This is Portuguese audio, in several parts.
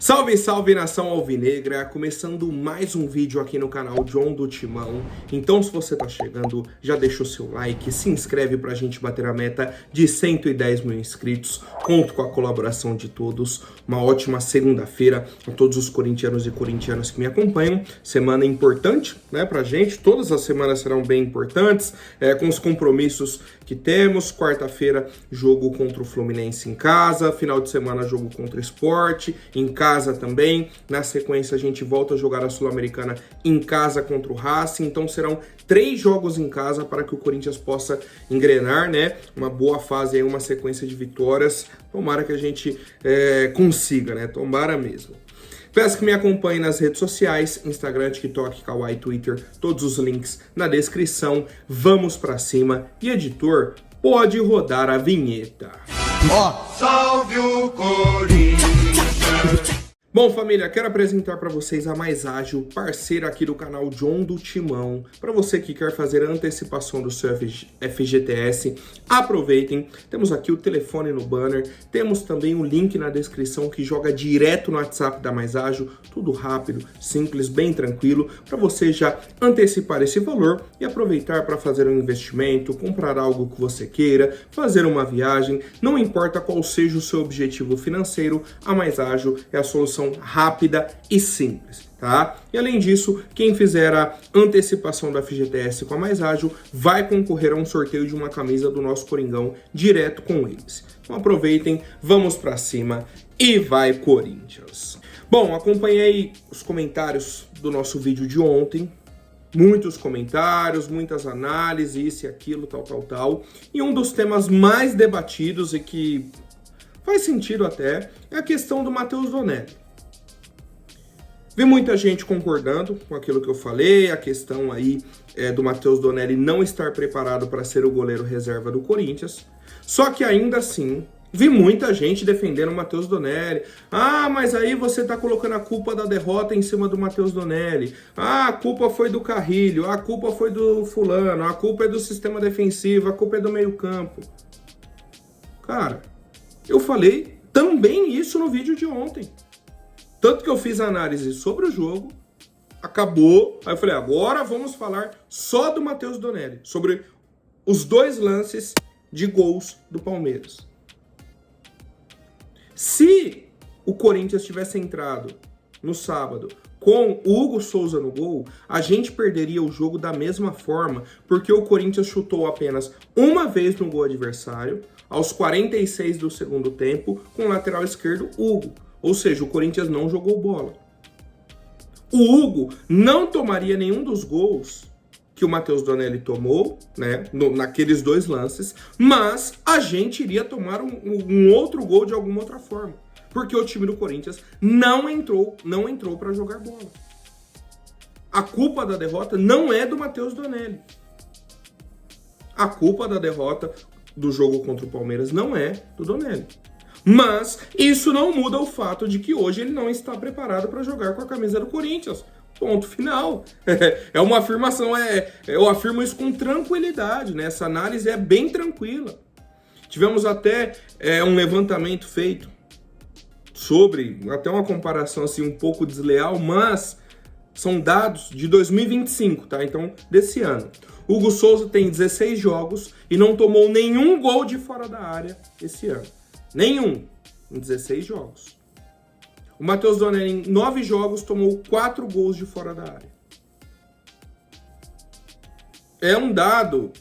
Salve, salve nação alvinegra, começando mais um vídeo aqui no canal John do Timão. Então se você tá chegando, já deixa o seu like, se inscreve pra gente bater a meta de 110 mil inscritos. Conto com a colaboração de todos. Uma ótima segunda-feira a todos os corintianos e corintianas que me acompanham. Semana importante, né, pra gente. Todas as semanas serão bem importantes, com os compromissos que temos. Quarta-feira, jogo contra o Fluminense em casa. Final de semana, jogo contra o Sport em casa também. Na sequência, a gente volta a jogar a Sul-Americana em casa contra o Racing. Então serão 3 jogos em casa para que o Corinthians possa engrenar, né? Uma boa fase aí, uma sequência de vitórias. Tomara que a gente consiga, né? Tomara mesmo. Peço que me acompanhe nas redes sociais, Instagram, TikTok, Kawaii, Twitter, todos os links na descrição. Vamos pra cima. E editor, pode rodar a vinheta. Salve o Corinthians! Bom, família, quero apresentar para vocês a Mais Ágil, parceira aqui do canal John do Timão. Para você que quer fazer a antecipação do seu FGTS, aproveitem. Temos aqui o telefone no banner, temos também o link na descrição que joga direto no WhatsApp da Mais Ágil. Tudo rápido, simples, bem tranquilo, para você já antecipar esse valor e aproveitar para fazer um investimento, comprar algo que você queira, fazer uma viagem. Não importa qual seja o seu objetivo financeiro, a Mais Ágil é a solução rápida e simples, tá? E além disso, quem fizer a antecipação da FGTS com a Mais Ágil vai concorrer a um sorteio de uma camisa do nosso Coringão direto com eles. Então aproveitem, vamos pra cima e vai Corinthians! Bom, acompanhei os comentários do nosso vídeo de ontem. Muitos comentários, muitas análises, isso e aquilo, tal. E um dos temas mais debatidos e que faz sentido até é a questão do Matheus Donelli. Vi muita gente concordando com aquilo que eu falei, a questão aí do Matheus Donelli não estar preparado para ser o goleiro reserva do Corinthians. Só que ainda assim, vi muita gente defendendo o Matheus Donelli. Ah, mas aí você tá colocando a culpa da derrota em cima do Matheus Donelli. Ah, a culpa foi do Carrilho, a culpa foi do fulano, a culpa é do sistema defensivo, a culpa é do meio-campo. Cara, eu falei também isso no vídeo de ontem. Tanto que eu fiz análise sobre o jogo, acabou, aí eu falei, agora vamos falar só do Matheus Donelli, sobre os 2 lances de gols do Palmeiras. Se o Corinthians tivesse entrado no sábado com o Hugo Souza no gol, a gente perderia o jogo da mesma forma, porque o Corinthians chutou apenas uma vez no gol adversário, aos 46 do segundo tempo, com o lateral esquerdo Hugo. Ou seja, o Corinthians não jogou bola. O Hugo não tomaria nenhum dos gols que o Matheus Donelli tomou, né, naqueles 2 lances, mas a gente iria tomar um outro gol de alguma outra forma, porque o time do Corinthians não entrou para jogar bola. A culpa da derrota não é do Matheus Donelli. A culpa da derrota do jogo contra o Palmeiras não é do Donelli. Mas isso não muda o fato de que hoje ele não está preparado para jogar com a camisa do Corinthians. Ponto final. É uma afirmação, eu afirmo isso com tranquilidade, né? Essa análise é bem tranquila. Tivemos até um levantamento feito sobre, até uma comparação assim um pouco desleal, mas são dados de 2025, tá? Então, desse ano. Hugo Souza tem 16 jogos e não tomou nenhum gol de fora da área esse ano. Nenhum, em 16 jogos. O Matheus Donelli, em 9 jogos, tomou 4 gols de fora da área. É um dado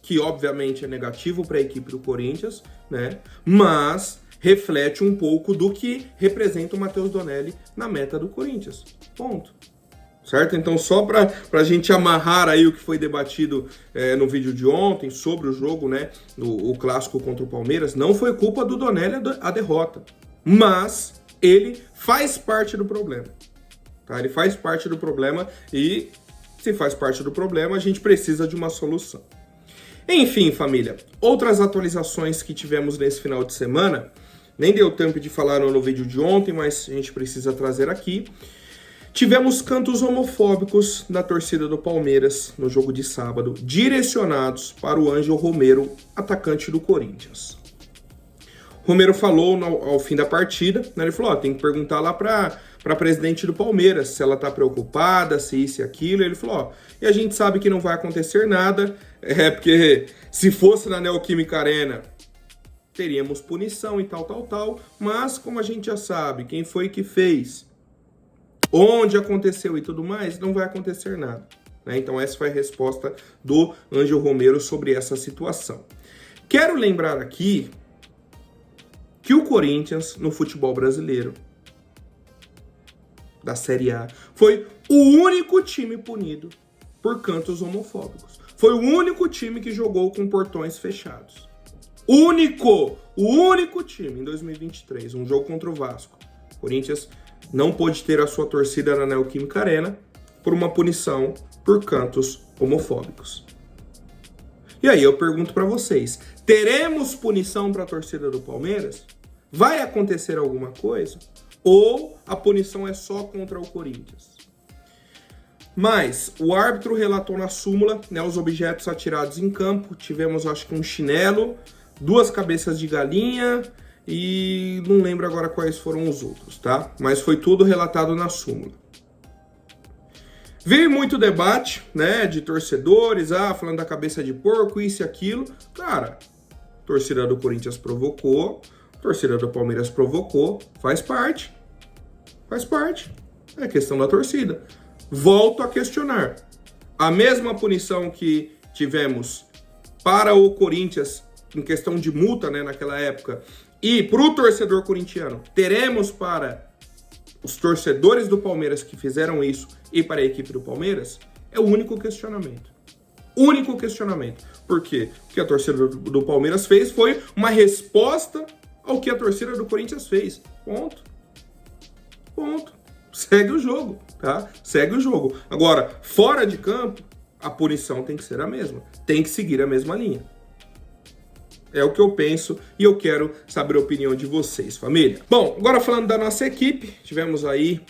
que, obviamente, é negativo para a equipe do Corinthians, né? Mas reflete um pouco do que representa o Matheus Donelli na meta do Corinthians. Ponto. Certo? Então, só para a gente amarrar aí o que foi debatido no vídeo de ontem sobre o jogo, né? O clássico contra o Palmeiras, não foi culpa do Donelli a derrota. Mas ele faz parte do problema. Tá? Ele faz parte do problema e, se faz parte do problema, a gente precisa de uma solução. Enfim, família, outras atualizações que tivemos nesse final de semana, nem deu tempo de falar no vídeo de ontem, mas a gente precisa trazer aqui. Tivemos cantos homofóbicos da torcida do Palmeiras no jogo de sábado, direcionados para o Ângelo Romero, atacante do Corinthians. Romero falou ao fim da partida, né? Ele falou, tem que perguntar lá para presidente do Palmeiras se ela tá preocupada, se isso e aquilo. Ele falou, e a gente sabe que não vai acontecer nada, porque se fosse na Neoquímica Arena, teríamos punição e tal, mas como a gente já sabe quem foi que fez, onde aconteceu e tudo mais, não vai acontecer nada, né? Então essa foi a resposta do Ângelo Romero sobre essa situação. Quero lembrar aqui que o Corinthians, no futebol brasileiro, da Série A, foi o único time punido por cantos homofóbicos. Foi o único time que jogou com portões fechados. O único time em 2023, um jogo contra o Vasco. O Corinthians não pôde ter a sua torcida na Neoquímica Arena por uma punição por cantos homofóbicos. E aí eu pergunto para vocês, teremos punição para a torcida do Palmeiras? Vai acontecer alguma coisa? Ou a punição é só contra o Corinthians? Mas o árbitro relatou na súmula, né, os objetos atirados em campo. Tivemos, acho que um chinelo, 2 cabeças de galinha e não lembro agora quais foram os outros, tá? Mas foi tudo relatado na súmula. Veio muito debate, né, de torcedores, falando da cabeça de porco, isso e aquilo. Cara, a torcida do Corinthians provocou, a torcida do Palmeiras provocou, faz parte. É questão da torcida. Volto a questionar. A mesma punição que tivemos para o Corinthians em questão de multa, né, naquela época, e para o torcedor corintiano, teremos para os torcedores do Palmeiras que fizeram isso e para a equipe do Palmeiras? É o único questionamento. Único questionamento. Por quê? O que a torcida do Palmeiras fez foi uma resposta ao que a torcida do Corinthians fez. Ponto. Segue o jogo, tá? Segue o jogo. Agora, fora de campo, a punição tem que ser a mesma. Tem que seguir a mesma linha. É o que eu penso e eu quero saber a opinião de vocês, família. Bom, agora falando da nossa equipe, tivemos aí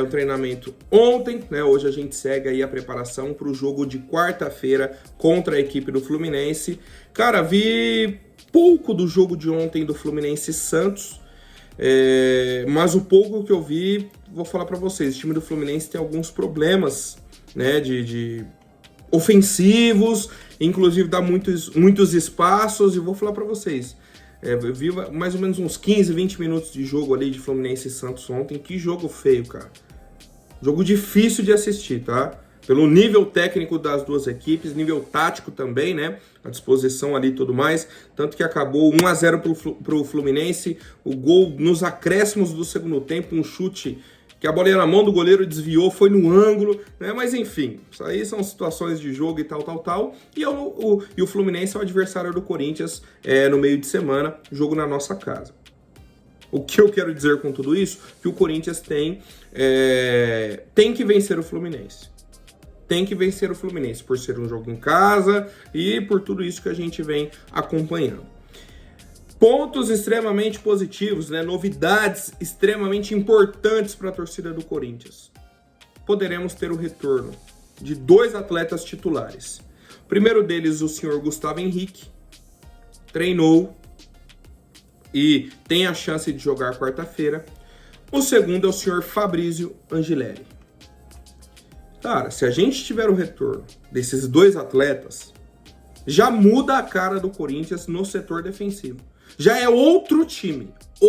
o treinamento ontem, né? Hoje a gente segue aí a preparação para o jogo de quarta-feira contra a equipe do Fluminense. Cara, vi pouco do jogo de ontem do Fluminense Santos, mas o pouco que eu vi, vou falar para vocês, o time do Fluminense tem alguns problemas, né, de ofensivos, inclusive dá muitos espaços, e vou falar para vocês, eu vi mais ou menos uns 15, 20 minutos de jogo ali de Fluminense e Santos ontem. Que jogo feio, cara. Jogo difícil de assistir, tá? Pelo nível técnico das duas equipes, nível tático também, né? A disposição ali e tudo mais. Tanto que acabou 1-0 pro Fluminense. O gol nos acréscimos do segundo tempo, um chute que a bola ia na mão do goleiro, desviou, foi no ângulo, né? Mas enfim, isso aí são situações de jogo e tal. E o Fluminense é o adversário do Corinthians no meio de semana, jogo na nossa casa. O que eu quero dizer com tudo isso? Que o Corinthians tem que vencer o Fluminense. Tem que vencer o Fluminense por ser um jogo em casa e por tudo isso que a gente vem acompanhando. Pontos extremamente positivos, né? Novidades extremamente importantes para a torcida do Corinthians. Poderemos ter o retorno de 2 atletas titulares. O primeiro deles, o senhor Gustavo Henrique, treinou e tem a chance de jogar quarta-feira. O segundo é o senhor Fabrício Angileri. Cara, se a gente tiver o retorno desses 2 atletas, já muda a cara do Corinthians no setor defensivo. Já é outro time. A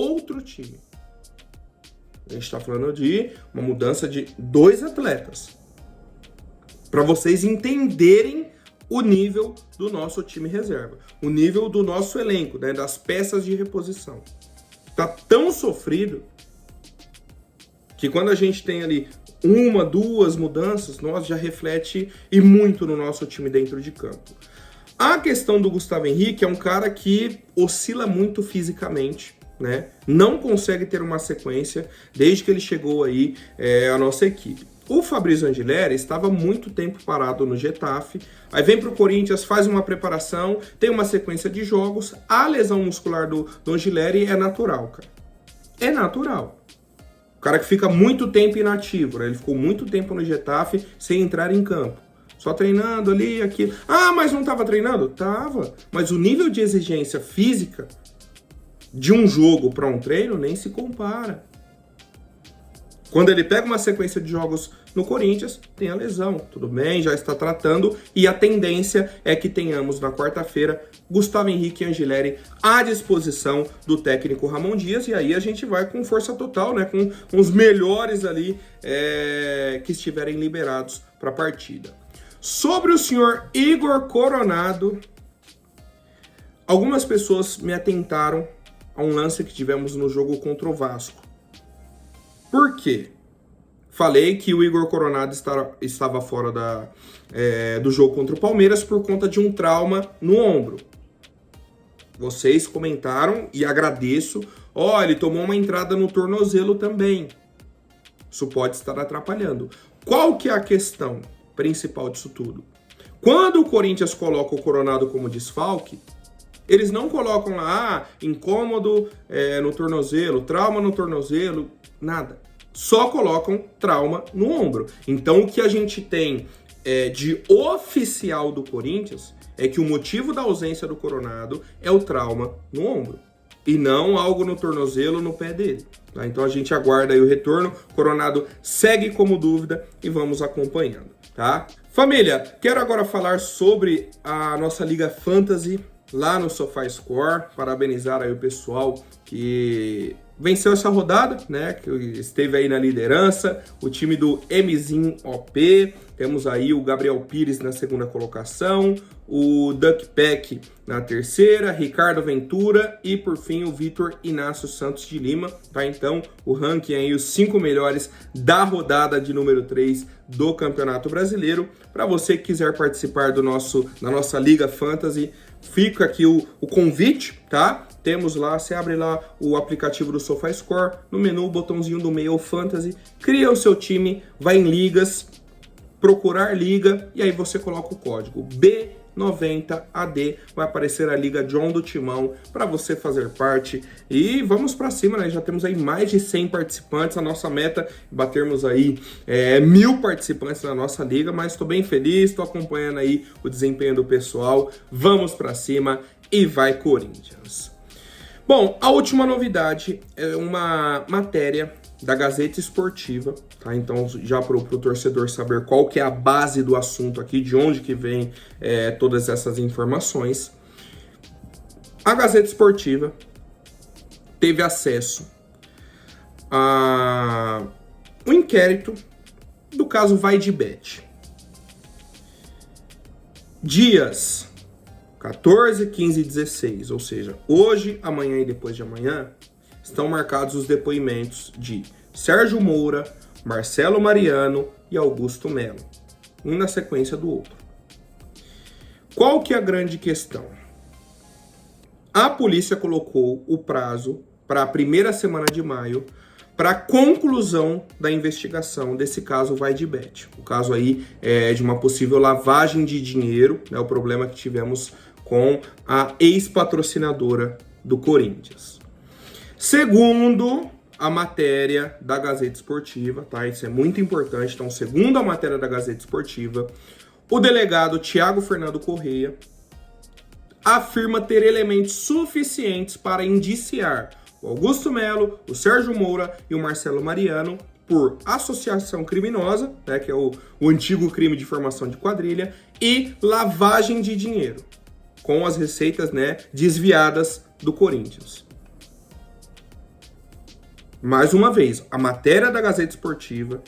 gente está falando de uma mudança de 2 atletas. Para vocês entenderem o nível do nosso time reserva. O nível do nosso elenco, né, das peças de reposição. Tá tão sofrido que quando a gente tem ali 1, 2 mudanças, nós já reflete e muito no nosso time dentro de campo. A questão do Gustavo Henrique é um cara que oscila muito fisicamente, né? Não consegue ter uma sequência desde que ele chegou aí à nossa equipe. O Fabrício Angileri estava muito tempo parado no Getafe, aí vem para o Corinthians, faz uma preparação, tem uma sequência de jogos. A lesão muscular do Angileri é natural, cara. É natural. O cara que fica muito tempo inativo, né? Ele ficou muito tempo no Getafe sem entrar em campo. Só treinando ali, aqui. Ah, mas não estava treinando? Tava. Mas o nível de exigência física de um jogo para um treino nem se compara. Quando ele pega uma sequência de jogos no Corinthians, tem a lesão. Tudo bem, já está tratando. E a tendência é que tenhamos na quarta-feira Gustavo Henrique e Angileri à disposição do técnico Ramon Dias. E aí a gente vai com força total, né? Com os melhores ali que estiverem liberados para a partida. Sobre o senhor Igor Coronado, algumas pessoas me atentaram a um lance que tivemos no jogo contra o Vasco. Por quê? Falei que o Igor Coronado estava fora do jogo contra o Palmeiras por conta de um trauma no ombro. Vocês comentaram e agradeço. Ele tomou uma entrada no tornozelo também. Isso pode estar atrapalhando. Qual que é a questão principal disso tudo? Quando o Corinthians coloca o Coronado como desfalque, eles não colocam lá incômodo no tornozelo, trauma no tornozelo, nada. Só colocam trauma no ombro. Então o que a gente tem de oficial do Corinthians é que o motivo da ausência do Coronado é o trauma no ombro. E não algo no tornozelo, no pé dele. Tá? Então a gente aguarda aí o retorno. Coronado segue como dúvida e vamos acompanhando. Tá? Família, quero agora falar sobre a nossa Liga Fantasy lá no SofaScore. Parabenizar aí o pessoal que venceu essa rodada, né? Que esteve aí na liderança. O time do Mzinho OP. Temos aí o Gabriel Pires na segunda colocação, o Duck Pack na terceira, Ricardo Ventura e, por fim, o Vitor Inácio Santos de Lima. Tá? Então, o ranking aí, os 5 melhores da rodada de número 3 do Campeonato Brasileiro. Para você que quiser participar da nossa Liga Fantasy, fica aqui o convite, tá? Temos lá, você abre lá o aplicativo do SofaScore, no menu, o botãozinho do meio Fantasy, cria o seu time, vai em ligas, procurar liga, e aí você coloca o código B90AD, vai aparecer a Liga John do Timão para você fazer parte. E vamos para cima, né? Já temos aí mais de 100 participantes, a nossa meta é batermos aí 1000 participantes na nossa liga, mas estou bem feliz, estou acompanhando aí o desempenho do pessoal. Vamos para cima e vai Corinthians! Bom, a última novidade é uma matéria da Gazeta Esportiva, tá? Então já para o torcedor saber qual que é a base do assunto aqui, de onde que vem todas essas informações. A Gazeta Esportiva teve acesso a um inquérito do caso VaideBet. Dias 14, 15 e 16, ou seja, hoje, amanhã e depois de amanhã, estão marcados os depoimentos de Sérgio Moura, Marcelo Mariano e Augusto Melo, um na sequência do outro. Qual que é a grande questão? A polícia colocou o prazo para a primeira semana de maio para a conclusão da investigação desse caso VaideBet. O caso aí é de uma possível lavagem de dinheiro, né, o problema que tivemos com a ex-patrocinadora do Corinthians. Segundo a matéria da Gazeta Esportiva, tá? Isso é muito importante. Então, segundo a matéria da Gazeta Esportiva, o delegado Thiago Fernando Correia afirma ter elementos suficientes para indiciar o Augusto Melo, o Sérgio Moura e o Marcelo Mariano por associação criminosa, né, que é o antigo crime de formação de quadrilha, e lavagem de dinheiro, com as receitas, né, desviadas do Corinthians. Mais uma vez, a matéria da Gazeta Esportiva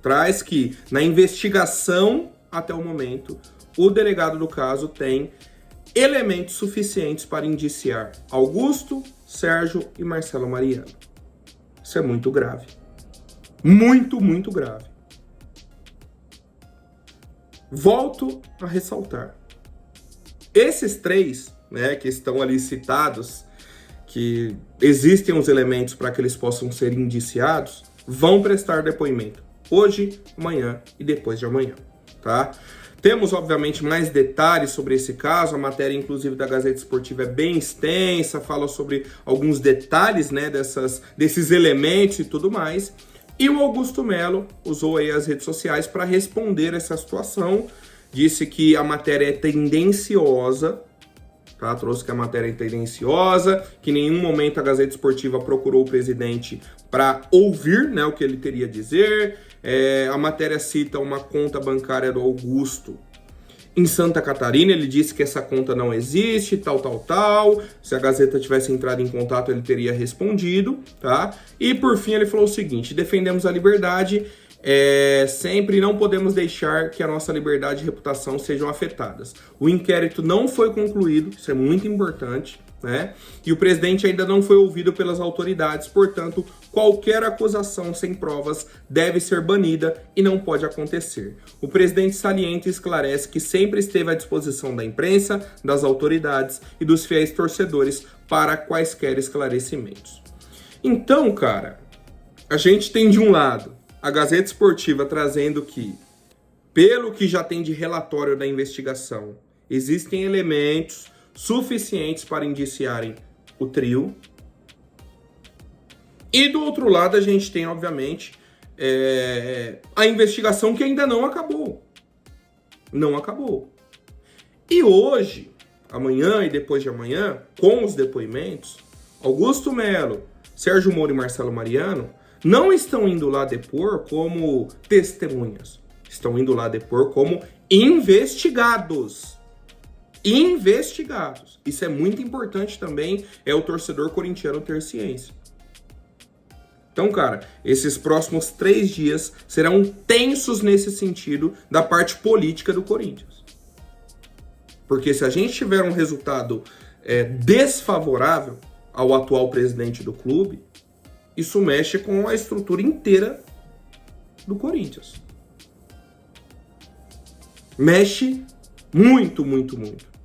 traz que, na investigação até o momento, o delegado do caso tem elementos suficientes para indiciar Augusto, Sérgio e Marcelo Mariano. Isso é muito grave. Muito, muito grave. Volto a ressaltar. Esses três, né, que estão ali citados, que existem os elementos para que eles possam ser indiciados, vão prestar depoimento hoje, amanhã e depois de amanhã, tá? Temos, obviamente, mais detalhes sobre esse caso. A matéria, inclusive, da Gazeta Esportiva é bem extensa, fala sobre alguns detalhes, né, desses elementos e tudo mais. E o Augusto Melo usou aí as redes sociais para responder essa situação. Disse que a matéria é tendenciosa, tá? Trouxe que a matéria é tendenciosa, que em nenhum momento a Gazeta Esportiva procurou o presidente para ouvir, né, o que ele teria a dizer. A matéria cita uma conta bancária do Augusto em Santa Catarina, ele disse que essa conta não existe, tal. Se a Gazeta tivesse entrado em contato, ele teria respondido, tá? E por fim ele falou o seguinte: defendemos a liberdade, sempre não podemos deixar que a nossa liberdade e reputação sejam afetadas. O inquérito não foi concluído, isso é muito importante, né? E o presidente ainda não foi ouvido pelas autoridades, portanto, qualquer acusação sem provas deve ser banida e não pode acontecer. O presidente salienta e esclarece que sempre esteve à disposição da imprensa, das autoridades e dos fiéis torcedores para quaisquer esclarecimentos. Então, cara, a gente tem de um lado a Gazeta Esportiva trazendo que, pelo que já tem de relatório da investigação, existem elementos suficientes para indiciarem o trio. E do outro lado a gente tem, obviamente, a investigação que ainda não acabou. Não acabou. E hoje, amanhã e depois de amanhã, com os depoimentos, Augusto Melo, Sérgio Moro e Marcelo Mariano não estão indo lá depor como testemunhas. Estão indo lá depor como investigados. Investigados. Isso é muito importante também, o torcedor corintiano ter ciência. Então, cara, esses próximos 3 dias serão tensos nesse sentido da parte política do Corinthians. Porque se a gente tiver um resultado desfavorável ao atual presidente do clube, isso mexe com a estrutura inteira do Corinthians. Mexe muito.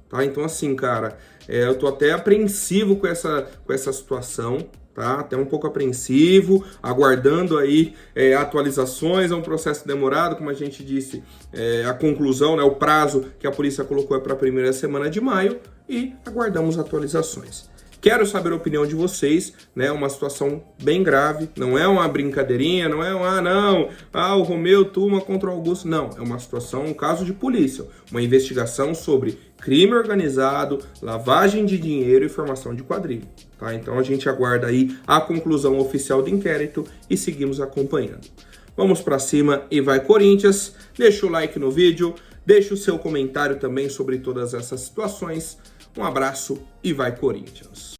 Tá? Então, assim, cara, eu tô até apreensivo com essa situação, tá? Até um pouco apreensivo, aguardando aí atualizações. É um processo demorado, como a gente disse, a conclusão, né, o prazo que a polícia colocou é para a primeira semana de maio e aguardamos atualizações. Quero saber a opinião de vocês, né? Uma situação bem grave, não é uma brincadeirinha, não é o Romeu Tuma contra o Augusto, não. É uma situação, um caso de polícia, uma investigação sobre crime organizado, lavagem de dinheiro e formação de quadrilha, tá? Então a gente aguarda aí a conclusão oficial do inquérito e seguimos acompanhando. Vamos pra cima e vai Corinthians, deixa o like no vídeo, deixa o seu comentário também sobre todas essas situações. Um abraço e vai Corinthians!